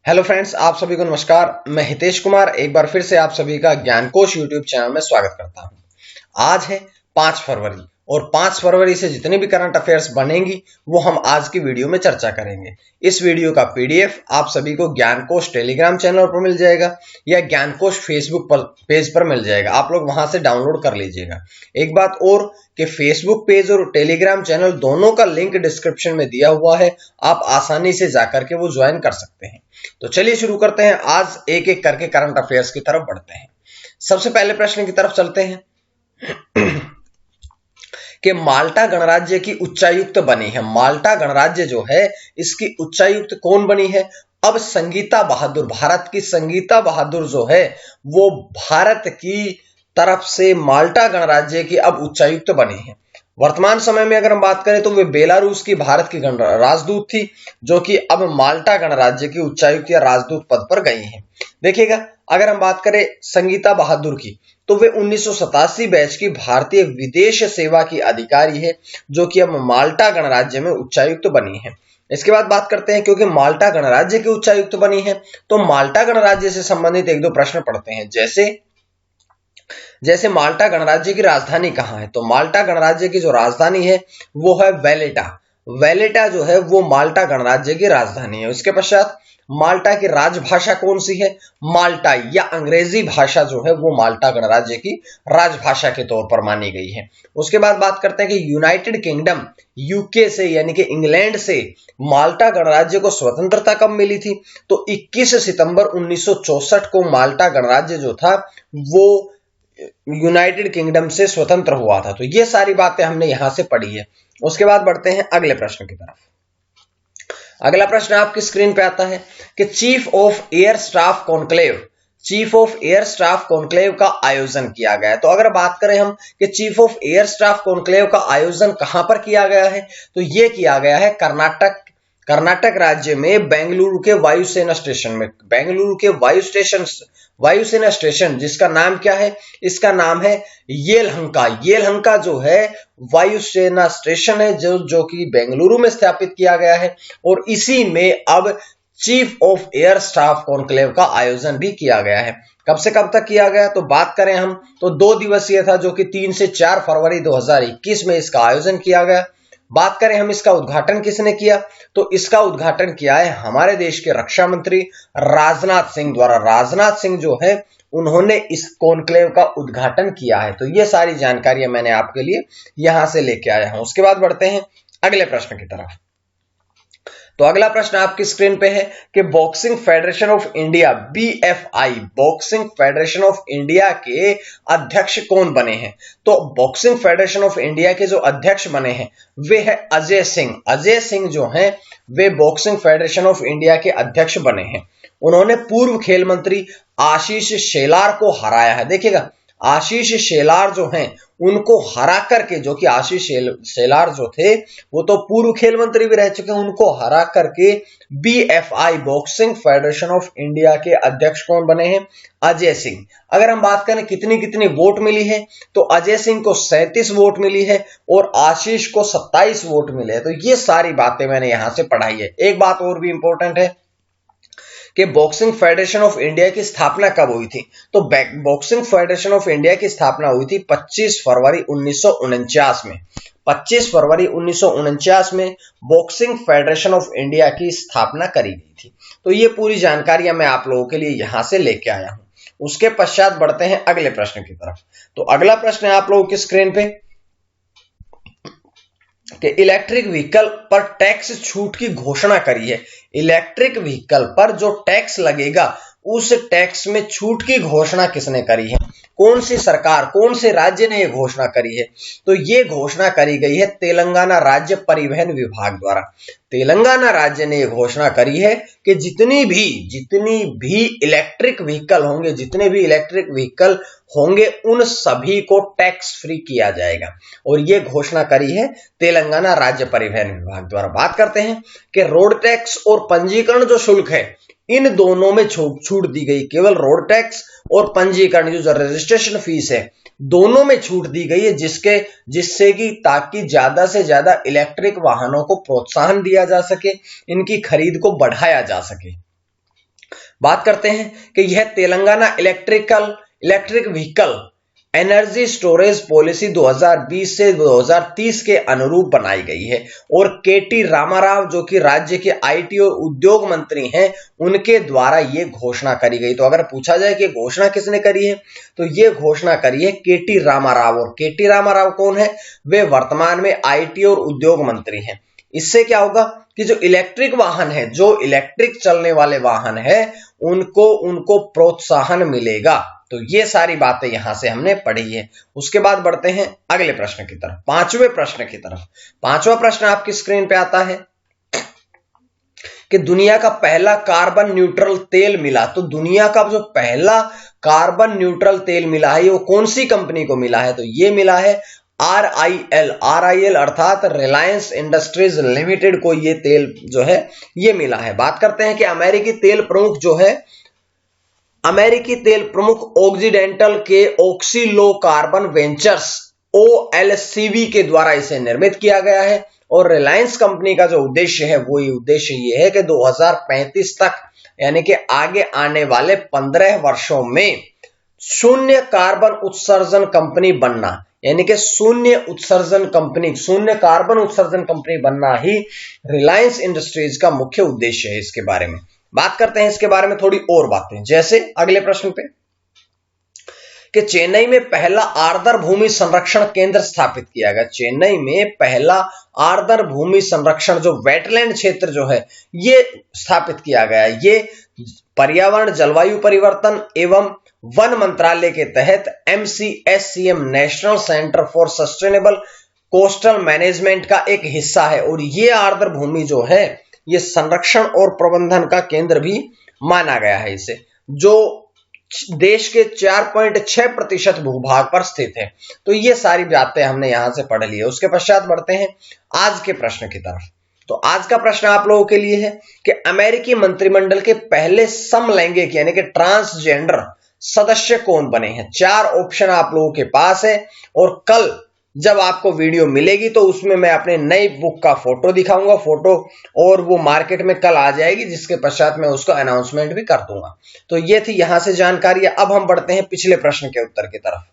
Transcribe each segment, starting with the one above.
Hello friends, आप सभी को नमस्कार। मैं हितेश कुमार एक बार फिर से आप सभी का ज्ञानकोश यूट्यूब चैनल में स्वागत करता हूं। आज है 5 फरवरी और 5 फरवरी से जितने भी करंट अफेयर्स बनेंगी वो हम आज की वीडियो में चर्चा करेंगे। इस वीडियो का पीडीएफ आप सभी को ज्ञानकोश टेलीग्राम चैनल पर मिल जाएगा या ज्ञानकोश फेसबुक पेज पर मिल जाएगा। आप लोग वहां से डाउनलोड कर लीजिएगा। एक बात और कि फेसबुक पेज और टेलीग्राम चैनल दोनों का लिंक डिस्क्रिप्शन में दिया हुआ है, आप आसानी से जाकर के वो ज्वाइन कर सकते हैं। तो चलिए शुरू करते हैं। आज एक एक करके करंट अफेयर्स की तरफ बढ़ते हैं। सबसे पहले प्रश्न की तरफ चलते हैं कि माल्टा गणराज्य की उच्चायुक्त बनी है। माल्टा गणराज्य जो है इसकी उच्चायुक्त कौन बनी है? अब संगीता बहादुर, भारत की संगीता बहादुर जो है वो भारत की तरफ से माल्टा गणराज्य की अब उच्चायुक्त बनी है। वर्तमान समय में अगर हम बात करें तो वे बेलारूस की भारत की राजदूत थी, जो कि अब माल्टा गणराज्य की उच्चायुक्त या राजदूत पद पर गई हैं। देखिएगा, अगर हम बात करें संगीता बहादुर की तो वे 1987 बैच की भारतीय विदेश सेवा की अधिकारी है, जो कि अब माल्टा गणराज्य में उच्चायुक्त बनी है। इसके बाद बात करते हैं, क्योंकि माल्टा गणराज्य की उच्चायुक्त बनी है तो माल्टा गणराज्य से संबंधित एक दो प्रश्न पढ़ते हैं। जैसे माल्टा गणराज्य की राजधानी कहाँ है? तो माल्टा गणराज्य की जो राजधानी है वो है वेलेटा। वेलेटा जो है वो माल्टा गणराज्य की राजधानी है। उसके पश्चात माल्टा की राजभाषा कौन सी है? माल्टा या अंग्रेजी भाषा जो है वो माल्टा गणराज्य की राजभाषा के तौर पर मानी गई है। उसके बाद बात करते हैं कि यूनाइटेड किंगडम यूके से यानी कि इंग्लैंड से माल्टा गणराज्य को स्वतंत्रता कब मिली थी? तो 21 सितंबर 1964 को माल्टा गणराज्य जो था वो यूनाइटेड किंगडम से स्वतंत्र हुआ था। तो ये सारी बातें हमने यहां से पढ़ी है। उसके बाद बढ़ते हैं अगले प्रश्न की तरफ। अगला प्रश्न आपकी स्क्रीन पे आता है कि chief of air staff conclave का आयोजन किया गया है। तो अगर बात करें हम कि chief of air staff conclave का आयोजन कहां पर किया गया है, तो यह किया गया है कर्नाटक राज्य में बेंगलुरु के वायुसेना स्टेशन में। बेंगलुरु के वायुसेना स्टेशन जिसका नाम क्या है? इसका नाम है येलहंका। येलहंका जो है वायुसेना स्टेशन है जो कि बेंगलुरु में स्थापित किया गया है और इसी में अब chief of air staff conclave का आयोजन भी किया गया है। कब से कब तक किया गया? तो बात करें हम तो 2 दिवसीय था, जो कि 3 से 4 फरवरी 2021 में इसका आयोजन किया गया। बात करें हम इसका उद्घाटन किसने किया, तो इसका उद्घाटन किया है हमारे देश के रक्षा मंत्री राजनाथ सिंह द्वारा। राजनाथ सिंह जो है उन्होंने इस कॉन्क्लेव का उद्घाटन किया है। तो ये सारी जानकारियां मैंने आपके लिए यहां से लेके आया हूं। उसके बाद बढ़ते हैं अगले प्रश्न की तरफ। तो अगला प्रश्न आपकी स्क्रीन पे है कि boxing federation of India BFI, boxing federation of India के अध्यक्ष कौन बने हैं? तो बॉक्सिंग फेडरेशन ऑफ इंडिया के जो अध्यक्ष बने हैं वे है अजय सिंह। अजय सिंह जो हैं वे बॉक्सिंग फेडरेशन ऑफ इंडिया के अध्यक्ष बने हैं। उन्होंने पूर्व खेल मंत्री आशीष शेलार को हराया है। देखिएगा, आशीष शेलार जो हैं उनको हरा करके, जो कि आशीष शेलार जो थे वो तो पूर्व खेल मंत्री भी रह चुके हैं, उनको हरा करके BFI boxing federation of India के अध्यक्ष कौन बने हैं? अजय सिंह। अगर हम बात करें कितनी कितनी वोट मिली है, तो अजय सिंह को 37 वोट मिली है और आशीष को 27 वोट मिले हैं। तो ये सारी बातें मैंने यहां से पढ़ाई है। एक बात और भी इंपॉर्टेंट है कि बॉक्सिंग फेडरेशन ऑफ इंडिया की स्थापना कब हुई थी? तो बॉक्सिंग फेडरेशन ऑफ इंडिया की स्थापना हुई थी 25 फरवरी 1949 में। 25 फरवरी 1949 में बॉक्सिंग फेडरेशन ऑफ इंडिया की स्थापना करी गई थी। तो ये पूरी जानकारियां मैं आप लोगों के लिए यहां से लेके आया हूं। उसके पश्चात बढ़ते हैं अगले प्रश्न की तरफ। तो अगला प्रश्न है आप लोगों की स्क्रीन पे कि इलेक्ट्रिक व्हीकल पर टैक्स छूट की घोषणा करी है। इलेक्ट्रिक व्हीकल पर जो टैक्स लगेगा उस टैक्स में छूट की घोषणा किसने करी है? कौन सी सरकार, कौन से राज्य ने यह घोषणा करी है? तो ये घोषणा करी गई है तेलंगाना राज्य परिवहन विभाग द्वारा। तेलंगाना राज्य ने यह घोषणा करी है कि जितनी भी इलेक्ट्रिक व्हीकल होंगे उन सभी को टैक्स फ्री किया जाएगा और यह घोषणा करी है तेलंगाना राज्य परिवहन विभाग द्वारा। बात करते हैं कि रोड टैक्स और पंजीकरण जो शुल्क है इन दोनों में छूट दी गई। केवल रोड टैक्स और पंजीकरण जो रजिस्ट्रेशन फीस है दोनों में छूट दी गई है, जिससे कि ताकि ज्यादा से ज्यादा इलेक्ट्रिक वाहनों को प्रोत्साहन दिया जा सके, इनकी खरीद को बढ़ाया जा सके। बात करते हैं कि यह Telangana electric vehicle energy storage policy 2020 से 2030 के अनुरूप बनाई गई है और केटी रामाराव जो कि राज्य के आईटी और उद्योग मंत्री हैं उनके द्वारा ये घोषणा करी गई। तो अगर पूछा जाए कि घोषणा किसने करी है तो ये घोषणा करी है केटी रामाराव। और केटी रामाराव कौन है? वे वर्तमान में आईटी और उद्योग मंत्री हैं। इससे क्या होगा कि जो इलेक्ट्रिक वाहन है, जो इलेक्ट्रिक चलने वाले वाहन है, उनको प्रोत्साहन मिलेगा। तो ये सारी बातें यहां से हमने पढ़ी है। उसके बाद बढ़ते हैं अगले प्रश्न की तरफ, पांचवें प्रश्न की तरफ। पांचवा प्रश्न आपकी स्क्रीन पे आता है कि दुनिया का पहला कार्बन न्यूट्रल तेल मिला। तो दुनिया का जो पहला कार्बन न्यूट्रल तेल मिला है वो कौन सी कंपनी को मिला है? तो ये मिला है RIL अर्थात रिलायंस इंडस्ट्रीज लिमिटेड को ये तेल जो है ये मिला है। बात करते हैं कि अमेरिकी तेल प्रमुख ऑक्सीडेंटल के ऑक्सीलो कार्बन वेंचर्स OLCV के द्वारा इसे निर्मित किया गया है। और रिलायंस कंपनी का जो उद्देश्य है वो उद्देश्य ये है कि 2035 तक यानी कि आगे आने वाले 15 वर्षों में शून्य कार्बन उत्सर्जन कंपनी बनना, यानी कि शून्य कार्बन उत्सर्जन कंपनी बनना ही रिलायंस इंडस्ट्रीज का मुख्य उद्देश्य है। इसके बारे में बात करते हैं, इसके बारे में थोड़ी और बातें, जैसे अगले प्रश्न पे कि चेन्नई में पहला आर्द्र भूमि संरक्षण केंद्र स्थापित किया गया। चेन्नई में पहला आर्द्र भूमि संरक्षण जो वेटलैंड क्षेत्र जो है ये स्थापित किया गया। ये पर्यावरण जलवायु परिवर्तन एवं वन मंत्रालय के तहत MCSCM national centre for sustainable coastal management का एक हिस्सा है। और ये आर्द्र भूमि जो है ये संरक्षण और प्रबंधन का केंद्र भी माना गया है इसे, जो देश के 4.6% भूभाग पर स्थित है। तो ये सारी बातें हमने यहां से पढ़ ली है। उसके पश्चात बढ़ते हैं आज के प्रश्न की तरफ। तो आज का प्रश्न आप लोगों के लिए है कि अमेरिकी मंत्रिमंडल के पहले समलैंगिक यानी कि ट्रांसजेंडर सदस्य कौन बने हैं? 4 ऑप्शन आप लोगों के पास है और कल जब आपको वीडियो मिलेगी तो उसमें मैं अपने नई बुक का फोटो दिखाऊंगा, फोटो, और वो मार्केट में कल आ जाएगी, जिसके पश्चात मैं उसका अनाउंसमेंट भी कर दूंगा। तो ये थी यहां से जानकारी। अब हम बढ़ते हैं पिछले प्रश्न के उत्तर की तरफ।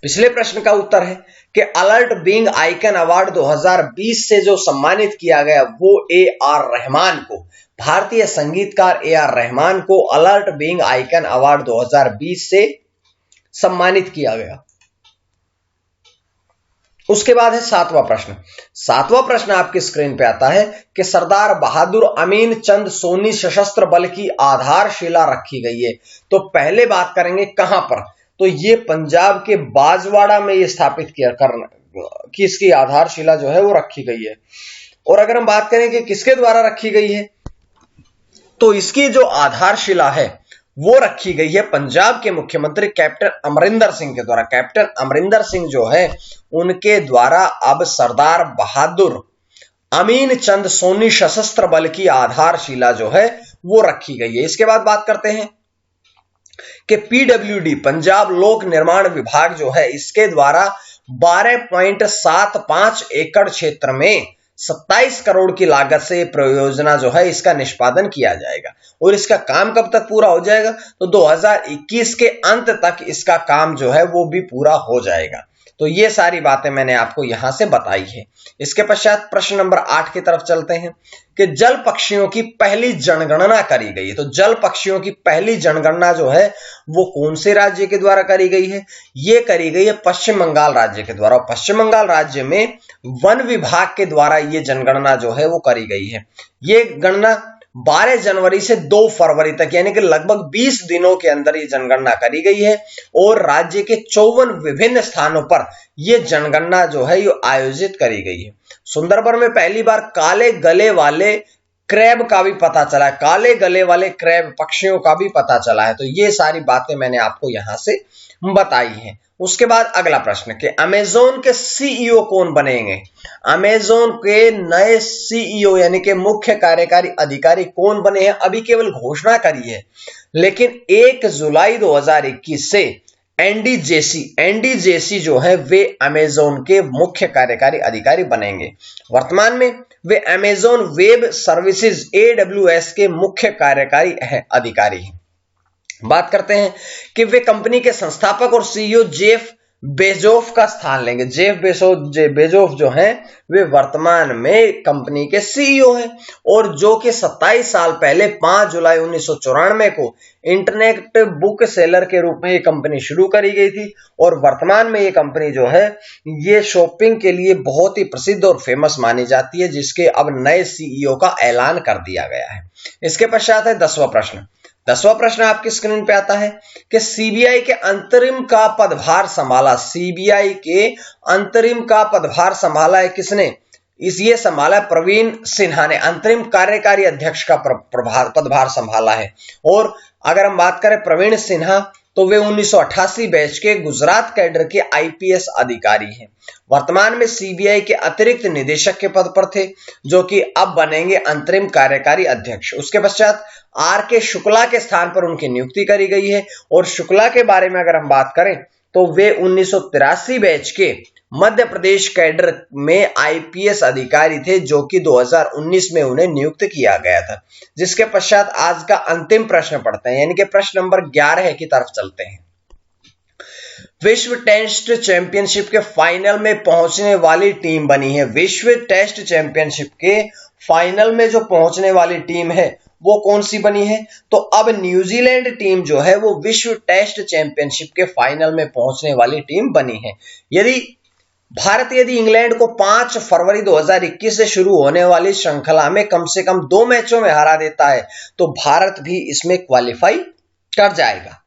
पिछले प्रश्न का उत्तर है कि अलर्ट बीइंग आइकन अवार्ड 2020 से जो सम्मानित किया गया वो AR रहमान को, भारतीय संगीतकार AR रहमान को अलर्ट बीइंग आइकन अवार्ड 2020 से सम्मानित किया गया। उसके बाद है 7वां प्रश्न। 7वां प्रश्न आपकी स्क्रीन पे आता है कि सरदार बहादुर अमीन चंद सोनी सशस्त्र बल की आधारशिला रखी गई है। तो पहले बात करेंगे कहां पर? तो ये पंजाब के बाजवाड़ा में ये स्थापित कि इसकी आधारशिला जो है वो रखी गई है। और अगर हम बात करें कि किसके द्वारा रखी गई है, तो इसकी जो आधारशिला है वो रखी गई है पंजाब के मुख्यमंत्री कैप्टन अमरिंदर सिंह के द्वारा। कैप्टन अमरिंदर सिंह जो है उनके द्वारा अब सरदार बहादुर अमीन चंद सोनी सशस्त्र बल की आधारशिला जो है वो रखी गई है। इसके बाद बात करते हैं कि PWD पंजाब लोक निर्माण विभाग जो है इसके द्वारा 12.75 एकड़ क्षेत्र में 27 करोड़ की लागत से परियोजना जो है इसका निष्पादन किया जाएगा। और इसका काम कब तक पूरा हो जाएगा? तो 2021 के अंत तक इसका काम जो है वो भी पूरा हो जाएगा। तो ये सारी बातें मैंने आपको यहां से बताई है। इसके पश्चात प्रश्न नंबर 8 की तरफ चलते हैं कि जल पक्षियों की पहली जनगणना करी गई है। तो जल पक्षियों की पहली जनगणना जो है वो कौन से राज्य के द्वारा करी गई है? ये करी गई है पश्चिम बंगाल राज्य के द्वारा। पश्चिम बंगाल राज्य में वन विभाग के द्वारा ये जनगणना जो है वो करी गई है। ये गणना 12 जनवरी से 2 फरवरी तक यानी कि लगभग 20 दिनों के अंदर ये जनगणना करी गई है। और राज्य के 54 विभिन्न स्थानों पर ये जनगणना जो है ये आयोजित करी गई है। सुंदरबन में पहली बार काले गले वाले क्रैब का भी पता चला है, काले गले वाले क्रैब पक्षियों का भी पता चला है। तो ये सारी बातें मैंने आपको यहां से बताई हैं। उसके बाद अगला प्रश्न कि अमेज़न के CEO कौन बनेंगे? अमेज़न के नए CEO यानी कि मुख्य कार्यकारी अधिकारी कौन बने हैं? अभी केवल घोषणा करी है, लेकिन 1 जुलाई 2021 से एंडी जेसी जो है वे अमेज़न के मुख्य कार्यकारी अधिकारी बनेंगे। वर्तमान में वे अमेजॉन वेब सर्विसेज AWS के मुख्य कार्यकारी अधिकारी हैं। बात करते हैं कि वे कंपनी के संस्थापक और CEO जेफ बेजोफ का स्थान लेंगे। जेफ बेजोफ जो हैं वे वर्तमान में कंपनी के CEO हैं और जो कि 27 साल पहले 5 जुलाई 1994 को इंटरनेट बुक सेलर के रूप में ये कंपनी शुरू करी गई थी और वर्तमान में ये कंपनी जो है ये शॉपिंग के लिए बहुत ही प्रसिद्ध और फेमस मानी जाती है, जिसके अब नए CEO का ऐलान कर दिया गया है। इसके पश्चात है 10वां प्रश्न। 10वां प्रश्न आपकी स्क्रीन पे आता है कि सीबीआई के अंतरिम का पदभार संभाला। सीबीआई के अंतरिम का पदभार संभाला है किसने? ये संभाला प्रवीण सिन्हा ने। अंतरिम कार्यकारी अध्यक्ष का पदभार संभाला है। और अगर हम बात करें प्रवीण सिन्हा तो वे 1988 बैच के गुजरात कैडर के IPS अधिकारी हैं। वर्तमान में सीबीआई के अतिरिक्त निदेशक के पद पर थे, जो कि अब बनेंगे अंतरिम कार्यकारी अध्यक्ष। उसके पश्चात RK शुक्ला के स्थान पर उनकी नियुक्ति करी गई है। और शुक्ला के बारे में अगर हम बात करें तो वे 1983 बैच के मध्य प्रदेश कैडर में IPS अधिकारी थे, जो कि 2019 में उन्हें नियुक्त किया गया था। जिसके पश्चात आज का अंतिम प्रश्न पढ़ते हैं, यानी कि प्रश्न नंबर 11 की तरफ चलते हैं। विश्व टेस्ट चैंपियनशिप के फाइनल में पहुंचने वाली टीम बनी है। विश्व टेस्ट चैंपियनशिप के फाइनल में जो पहुंचने वाली टीम है वो कौन सी बनी है? तो अब न्यूजीलैंड टीम जो है वो विश्व टेस्ट चैंपियनशिप के फाइनल में पहुंचने वाली टीम बनी है। भारत यदि इंग्लैंड को 5 फरवरी 2021 से शुरू होने वाली श्रृंखला में कम से कम 2 मैचों में हरा देता है तो भारत भी इसमें क्वालिफाई कर जाएगा।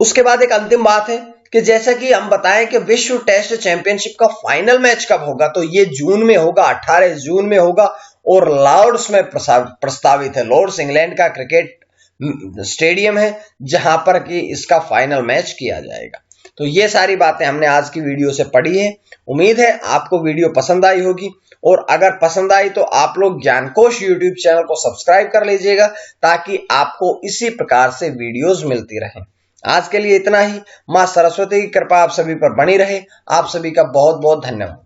उसके बाद एक अंतिम बात है कि जैसा कि हम बताएं कि विश्व टेस्ट चैंपियनशिप का फाइनल मैच कब होगा, तो ये जून में होगा, 18 जून में होगा और लॉर्ड्स में प्रस्तावित है। लॉर्ड्स इंग्लैंड का क्रिकेट स्टेडियम है जहां पर कि इसका फाइनल मैच किया जाएगा। तो ये सारी बातें हमने आज की वीडियो से पढ़ी है। उम्मीद है आपको वीडियो पसंद आई होगी और अगर पसंद आई तो आप लोग ज्ञानकोश यूट्यूब चैनल को सब्सक्राइब कर लीजिएगा ताकि आपको इसी प्रकार से वीडियोस मिलती रहें। आज के लिए इतना ही। मां सरस्वती की कृपा आप सभी पर बनी रहे। आप सभी का बहुत बहुत धन्यवाद।